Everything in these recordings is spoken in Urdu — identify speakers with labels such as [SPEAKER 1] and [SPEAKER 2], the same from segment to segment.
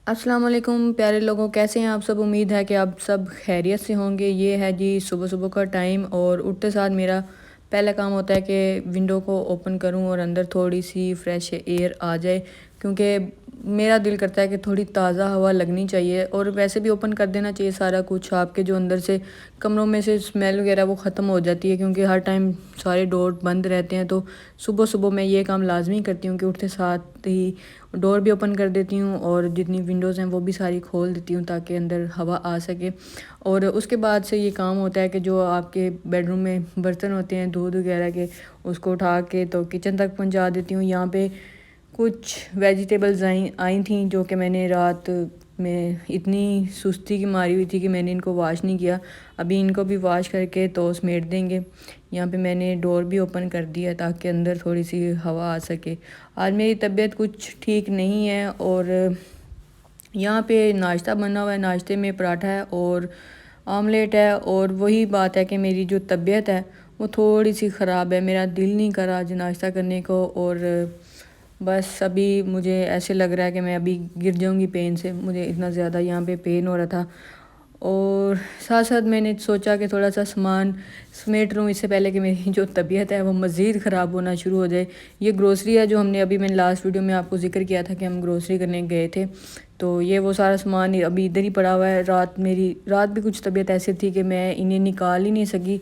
[SPEAKER 1] السلام علیکم پیارے لوگوں، کیسے ہیں آپ سب؟ امید ہے کہ آپ سب خیریت سے ہوں گے۔ یہ ہے جی صبح صبح کا ٹائم، اور اٹھتے ساتھ میرا پہلا کام ہوتا ہے کہ ونڈو کو اوپن کروں اور اندر تھوڑی سی فریش ایئر آ جائے، کیونکہ میرا دل کرتا ہے کہ تھوڑی تازہ ہوا لگنی چاہیے، اور ویسے بھی اوپن کر دینا چاہیے سارا کچھ آپ کے جو اندر سے کمروں میں سے اسمیل وغیرہ وہ ختم ہو جاتی ہے، کیونکہ ہر ٹائم سارے ڈور بند رہتے ہیں۔ تو صبح صبح میں یہ کام لازمی کرتی ہوں کہ اٹھتے ساتھ ہی ڈور بھی اوپن کر دیتی ہوں، اور جتنی ونڈوز ہیں وہ بھی ساری کھول دیتی ہوں تاکہ اندر ہوا آ سکے۔ اور اس کے بعد سے یہ کام ہوتا ہے کہ جو آپ کے بیڈ روم میں برتن ہوتے ہیں دودھ وغیرہ کے، اس کو اٹھا کے تو کچن تک پہنچا دیتی ہوں۔ یہاں پہ کچھ ویجیٹیبلز آئی تھیں جو کہ میں نے رات میں اتنی سستی کی ماری ہوئی تھی کہ میں نے ان کو واش نہیں کیا۔ ابھی ان کو بھی واش کر کے تو سمیٹ دیں گے۔ یہاں پہ میں نے ڈور بھی اوپن کر دیا تاکہ اندر تھوڑی سی ہوا آ سکے۔ آج میری طبیعت کچھ ٹھیک نہیں ہے، اور یہاں پہ ناشتہ بنا ہوا ہے۔ ناشتے میں پراٹھا ہے اور آملیٹ ہے، اور وہی بات ہے کہ میری جو طبیعت ہے وہ تھوڑی سی خراب ہے۔ میرا دل نہیں کر رہا آج ناشتہ کرنے کو، اور بس ابھی مجھے ایسے لگ رہا ہے کہ میں ابھی گر جاؤں گی پین سے، مجھے اتنا زیادہ یہاں پہ پین ہو رہا تھا۔ اور ساتھ ساتھ میں نے سوچا کہ تھوڑا سا سامان سمیٹ لوں اس سے پہلے کہ میری جو طبیعت ہے وہ مزید خراب ہونا شروع ہو جائے۔ یہ گروسری ہے جو ہم نے ابھی میں نے لاسٹ ویڈیو میں آپ کو ذکر کیا تھا کہ ہم گروسری کرنے گئے تھے، تو یہ وہ سارا سامان ابھی ادھر ہی پڑا ہوا ہے۔ رات بھی کچھ طبیعت ایسی تھی کہ میں انہیں نکال ہی نہیں سکی،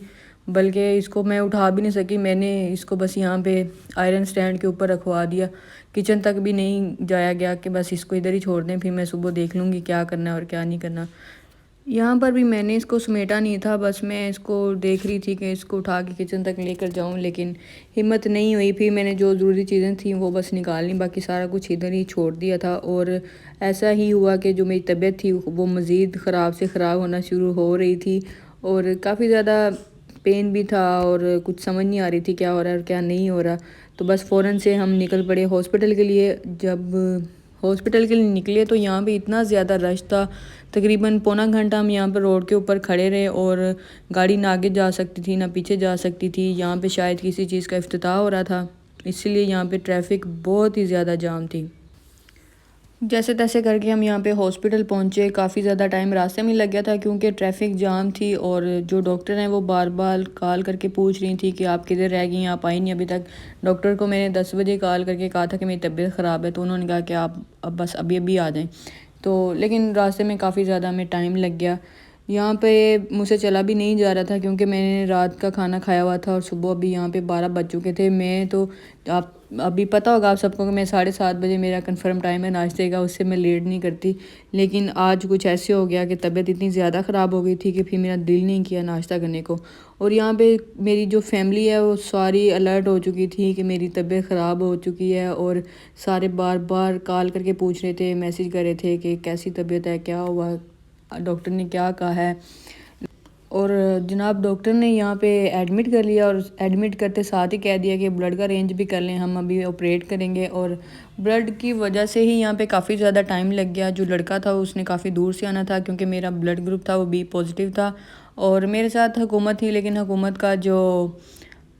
[SPEAKER 1] بلکہ اس کو میں اٹھا بھی نہیں سکی۔ میں نے اس کو بس یہاں پہ آئرن سٹینڈ کے اوپر رکھوا دیا، کچن تک بھی نہیں جایا گیا کہ بس اس کو ادھر ہی چھوڑ دیں، پھر میں صبح دیکھ لوں گی کیا کرنا ہے اور کیا نہیں کرنا۔ یہاں پر بھی میں نے اس کو سمیٹا نہیں تھا، بس میں اس کو دیکھ رہی تھی کہ اس کو اٹھا کے کچن تک لے کر جاؤں، لیکن ہمت نہیں ہوئی۔ پھر میں نے جو ضروری چیزیں تھیں وہ بس نکال لیں، باقی سارا کچھ ادھر ہی چھوڑ دیا تھا۔ اور ایسا ہی ہوا کہ جو میری طبیعت تھی وہ مزید خراب سے خراب ہونا شروع ہو رہی تھی، اور کافی زیادہ پین بھی تھا، اور کچھ سمجھ نہیں آ رہی تھی کیا ہو رہا ہے اور کیا نہیں ہو رہا۔ تو بس فوراً سے ہم نکل پڑے ہاسپٹل کے لیے۔ جب ہاسپٹل کے لیے نکلے تو یہاں پہ اتنا زیادہ رش تھا، تقریباً پونا گھنٹہ ہم یہاں پر روڈ کے اوپر کھڑے رہے، اور گاڑی نہ آگے جا سکتی تھی نہ پیچھے جا سکتی تھی۔ یہاں پہ شاید کسی چیز کا افتتاح ہو رہا تھا، اسی لیے یہاں پہ ٹریفک بہت ہی زیادہ جام تھی۔ جیسے تیسے کر کے ہم یہاں پہ ہاسپٹل پہنچے۔ کافی زیادہ ٹائم راستے میں لگ گیا تھا کیونکہ ٹریفک جام تھی، اور جو ڈاکٹر ہیں وہ بار بار کال کر کے پوچھ رہی تھی کہ آپ کدھر رہ گئی ہیں، آپ آئی نہیں ابھی تک۔ ڈاکٹر کو میں نے 10 بجے کال کر کے کہا تھا کہ میری طبیعت خراب ہے، تو انہوں نے کہا کہ آپ اب بس ابھی آ جائیں۔ تو لیکن راستے میں کافی زیادہ ہمیں ٹائم لگ گیا۔ یہاں پہ مجھ سے چلا بھی نہیں جا رہا تھا کیونکہ میں نے رات کا کھانا کھایا ہوا تھا، اور صبح ابھی یہاں پہ 12 بج چکے تھے۔ میں تو آپ ابھی پتہ ہوگا آپ سب کو کہ میں 7:30 بجے میرا کنفرم ٹائم ہے ناشتے کا، اس سے میں لیٹ نہیں کرتی، لیکن آج کچھ ایسے ہو گیا کہ طبیعت اتنی زیادہ خراب ہو گئی تھی کہ پھر میرا دل نہیں کیا ناشتہ کرنے کو۔ اور یہاں پہ میری جو فیملی ہے وہ ساری الرٹ ہو چکی تھی کہ میری طبیعت خراب ہو چکی ہے، اور سارے بار بار کال کر کے پوچھ رہے تھے، میسیج کر رہے تھے کہ کیسی طبیعت ہے، کیا ہوا، ڈاکٹر نے کیا کہا ہے۔ اور جناب ڈاکٹر نے یہاں پہ ایڈمٹ کر لیا، اور ایڈمٹ کرتے ساتھ ہی کہہ دیا کہ بلڈ کا رینج بھی کر لیں، ہم ابھی آپریٹ کریں گے۔ اور بلڈ کی وجہ سے ہی یہاں پہ کافی زیادہ ٹائم لگ گیا۔ جو لڑکا تھا اس نے کافی دور سے آنا تھا کیونکہ میرا بلڈ گروپ تھا وہ بی پازیٹیو تھا، اور میرے ساتھ حکومت تھی، لیکن حکومت کا جو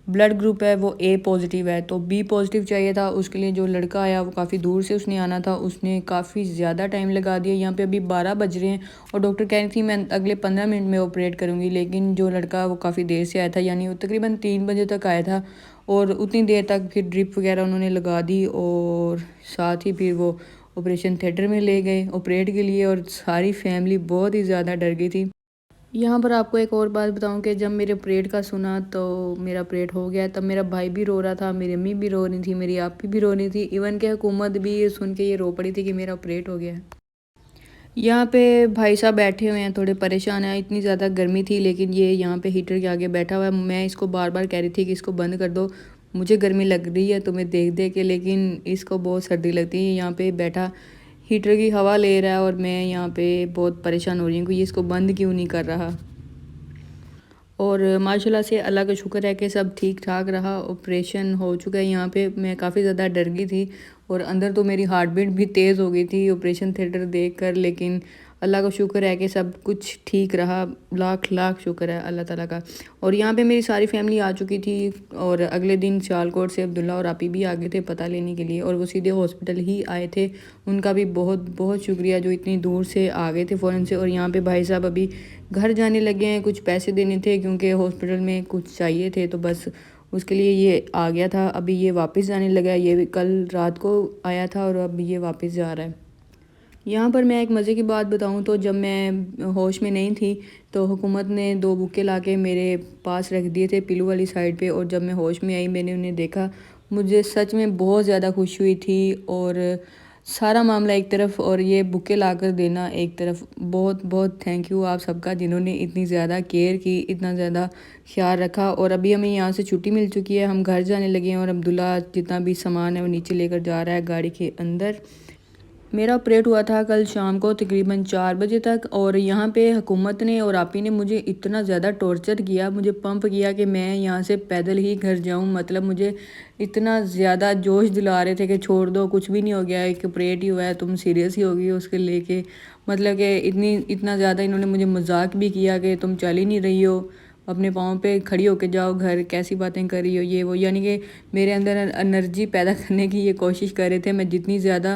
[SPEAKER 1] بلڈ گروپ ہے وہ اے پازیٹیو ہے، تو بی پازیٹیو چاہیے تھا۔ اس کے لیے جو لڑکا آیا وہ کافی دور سے اس نے آنا تھا، اس نے کافی زیادہ ٹائم لگا دیا۔ یہاں پہ ابھی 12 بج رہے ہیں، اور ڈاکٹر کہہ رہی تھی میں اگلے 15 منٹ میں آپریٹ کروں گی، لیکن جو لڑکا وہ کافی دیر سے آیا تھا، یعنی وہ تقریباً 3 بجے تک آیا تھا، اور اتنی دیر تک پھر ڈرپ وغیرہ انہوں نے لگا دی، اور ساتھ ہی پھر وہ آپریشن تھیٹر میں لے گئے آپریٹ کے لیے، اور ساری فیملی بہت ہی زیادہ ڈر گئی تھی۔ یہاں پر آپ کو ایک اور بات بتاؤں کہ جب میرے آپریٹ کا سنا تو میرا آپریٹ ہو گیا، تب میرا بھائی بھی رو رہا تھا، میری امی بھی رو رہی تھی، میری آپی بھی رو رہی تھی، ایون کہ حکومت بھی یہ سن کے یہ رو پڑی تھی کہ میرا آپریٹ ہو گیا ہے۔ یہاں پہ بھائی صاحب بیٹھے ہوئے ہیں، تھوڑے پریشان ہیں، اتنی زیادہ گرمی تھی، لیکن یہ یہاں پہ ہیٹر کے آگے بیٹھا ہوا ہے۔ میں اس کو بار بار کہہ رہی تھی کہ اس کو بند کر دو، مجھے گرمی لگ رہی ہے تمہیں دیکھ کے، لیکن اس کو بہت سردی لگتی ہے۔ یہاں پہ بیٹھا ہیٹر کی ہوا لے رہا ہے، اور میں یہاں پہ بہت پریشان ہو رہی ہوں کہ یہ اس کو بند کیوں نہیں کر رہا۔ اور ماشاءاللہ سے اللہ کا شکر ہے کہ سب ٹھیک ٹھاک رہا، آپریشن ہو چکا ہے۔ یہاں پہ میں کافی زیادہ ڈر گئی تھی، اور اندر تو میری ہارٹ بیٹ بھی تیز ہو گئی تھی آپریشن تھیٹر دیکھ کر، لیکن اللہ کا شکر ہے کہ سب کچھ ٹھیک رہا، لاکھ لاکھ شکر ہے اللہ تعالیٰ کا۔ اور یہاں پہ میری ساری فیملی آ چکی تھی، اور اگلے دن سیالکوٹ سے عبداللہ اور آپی بھی آ گئے تھے پتہ لینے کے لیے، اور وہ سیدھے ہاسپٹل ہی آئے تھے۔ ان کا بھی بہت بہت شکریہ جو اتنی دور سے آ گئے تھے فوراً سے۔ اور یہاں پہ بھائی صاحب ابھی گھر جانے لگے ہیں، کچھ پیسے دینے تھے کیونکہ ہاسپٹل میں کچھ چاہیے تھے، تو بس اس کے لیے یہ آ گیا تھا۔ ابھی یہ واپس جانے لگا ہے، یہ بھی کل رات کو آیا تھا اور اب یہ واپس جا رہا ہے۔ یہاں پر میں ایک مزے کی بات بتاؤں تو جب میں ہوش میں نہیں تھی تو حکومت نے 2 بکے لا کے میرے پاس رکھ دیے تھے پلو والی سائڈ پہ، اور جب میں ہوش میں آئی میں نے انہیں دیکھا، مجھے سچ میں بہت زیادہ خوشی ہوئی تھی، اور سارا معاملہ ایک طرف اور یہ بکے لا کر دینا ایک طرف۔ بہت بہت تھینک یو آپ سب کا جنہوں نے اتنی زیادہ کیئر کی، اتنا زیادہ خیال رکھا۔ اور ابھی ہمیں یہاں سے چھٹی مل چکی ہے، ہم گھر جانے لگے ہیں، اور عبداللہ جتنا بھی سامان ہے وہ نیچے لے کر جا رہا ہے گاڑی کے اندر۔ میرا آپریٹ ہوا تھا کل شام کو تقریباً 4 بجے تک، اور یہاں پہ حکومت نے اور آپی نے مجھے اتنا زیادہ ٹارچر کیا، مجھے پمپ کیا کہ میں یہاں سے پیدل ہی گھر جاؤں، مطلب مجھے اتنا زیادہ جوش دلا رہے تھے کہ چھوڑ دو، کچھ بھی نہیں ہو گیا، ایک آپریٹ ہی ہوا ہے، تم سیریس ہی ہوگی اس کے لے کے، مطلب کہ اتنا زیادہ انہوں نے مجھے مذاق بھی کیا کہ تم چل ہی نہیں رہی ہو، اپنے پاؤں پہ کھڑی ہو کے جاؤ گھر، کیسی باتیں کر رہی ہو یہ وہ، یعنی کہ میرے اندر انرجی پیدا کرنے کی یہ کوشش کر رہے تھے۔ میں جتنی زیادہ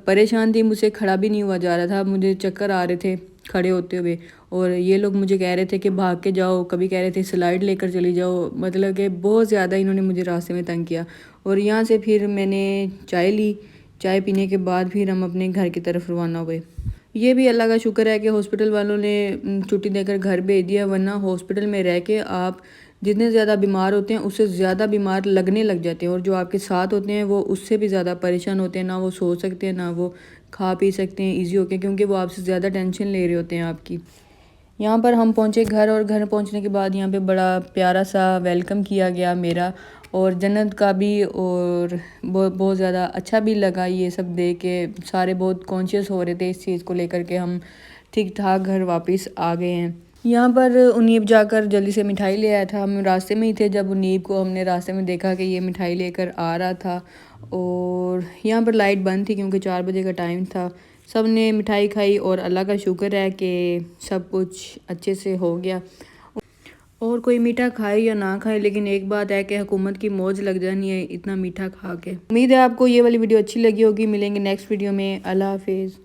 [SPEAKER 1] پریشان تھی، مجھ سے کھڑا بھی نہیں ہوا جا رہا تھا، مجھے چکر آ رہے تھے کھڑے ہوتے ہوئے، اور یہ لوگ مجھے کہہ رہے تھے کہ بھاگ کے جاؤ، کبھی کہہ رہے تھے سلائیڈ لے کر چلی جاؤ، مطلب کہ بہت زیادہ انہوں نے مجھے راستے میں تنگ کیا۔ اور یہاں سے پھر میں نے چائے لی، چائے پینے کے بعد پھر ہم اپنے گھر کی طرف روانہ ہوئے۔ یہ بھی اللہ کا شکر ہے کہ ہاسپٹل والوں نے چھٹی دے کر گھر بھیج دیا، ورنہ ہاسپٹل میں رہ کے آپ جتنے زیادہ بیمار ہوتے ہیں اس سے زیادہ بیمار لگنے لگ جاتے ہیں، اور جو آپ کے ساتھ ہوتے ہیں وہ اس سے بھی زیادہ پریشان ہوتے ہیں، نہ وہ سو سکتے ہیں نہ وہ کھا پی سکتے ہیں ایزی ہو کے، کیونکہ وہ آپ سے زیادہ ٹینشن لے رہے ہوتے ہیں آپ کی۔ یہاں پر ہم پہنچے گھر، اور گھر پہنچنے کے بعد یہاں پہ بڑا پیارا سا ویلکم کیا گیا میرا، اور جنت کا بھی، اور بہت زیادہ اچھا بھی لگا یہ سب دیکھ کے۔ سارے بہت کانشیس ہو رہے تھے اس چیز کو لے کر کے ہم ٹھیک ٹھاک گھر واپس آ گئے ہیں۔ یہاں پر انیب جا کر جلدی سے مٹھائی لے آیا تھا، ہم راستے میں ہی تھے جب انیب کو ہم نے راستے میں دیکھا کہ یہ مٹھائی لے کر آ رہا تھا، اور یہاں پر لائٹ بند تھی کیونکہ 4 بجے کا ٹائم تھا۔ سب نے مٹھائی کھائی، اور اللہ کا شکر ہے کہ سب کچھ اچھے سے ہو گیا۔ اور کوئی میٹھا کھائے یا نہ کھائے، لیکن ایک بات ہے کہ حکومت کی موج لگ جانی ہے اتنا میٹھا کھا کے۔ امید ہے آپ کو یہ والی ویڈیو اچھی لگی ہوگی، ملیں گے نیکسٹ ویڈیو میں، اللہ حافظ۔